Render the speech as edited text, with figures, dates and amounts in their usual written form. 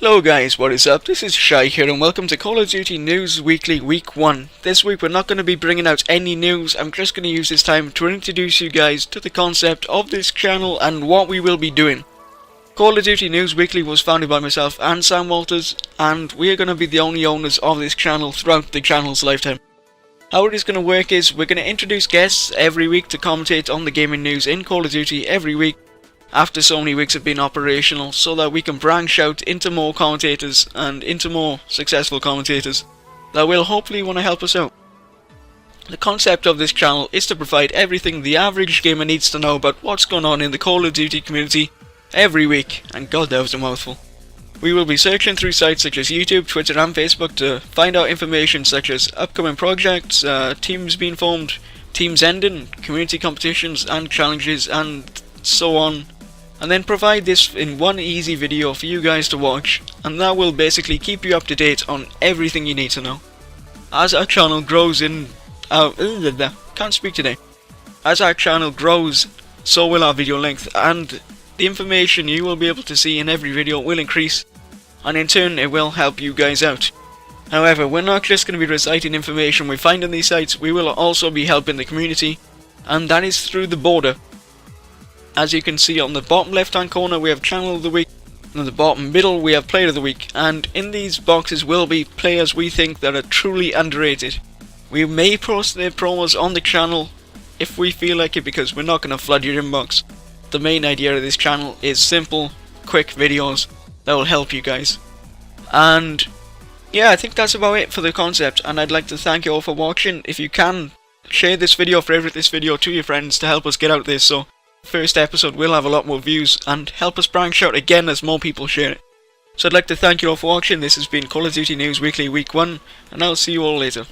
Hello guys, what is up? This is Shy here and welcome to Call of Duty News Weekly Week 1. This week we're not going to be bringing out any news, I'm just going to use this time to introduce you guys to the concept of this channel and what we will be doing. Call of Duty News Weekly was founded by myself and Sam Walters, and we are going to be the only owners of this channel throughout the channel's lifetime. How it is going to work is we're going to introduce guests every week to commentate on the gaming news in Call of Duty every week, after so many weeks of being operational, so that we can branch out into more commentators and into more successful commentators that will hopefully want to help us out. The concept of this channel is to provide everything the average gamer needs to know about what's going on in the Call of Duty community every week, and god that was a mouthful. We will be searching through sites such as YouTube, Twitter and Facebook to find out information such as upcoming projects, teams being formed, teams ending, community competitions and challenges and so on. And then provide this in one easy video for you guys to watch, and that will basically keep you up to date on everything you need to know. As our channel grows can't speak today. As our channel grows, so will our video length, and the information you will be able to see in every video will increase, and in turn it will help you guys out. However, we're not just going to be reciting information we find on these sites, we will also be helping the community, and that is through the border. As you can see on the bottom left hand corner we have Channel of the Week, and on the bottom middle we have Player of the Week, and in these boxes will be players we think that are truly underrated. We may post their promos on the channel if we feel like it, because we're not going to flood your inbox. The main idea of this channel is simple, quick videos that will help you guys. And yeah, I think that's about it for the concept, and I'd like to thank you all for watching. If you can, share this video, favourite this video to your friends to help us get out this, so first episode will have a lot more views and help us branch out again as more people share it. So I'd like to thank you all for watching. This has been Call of Duty News Weekly Week 1, and I'll see you all later.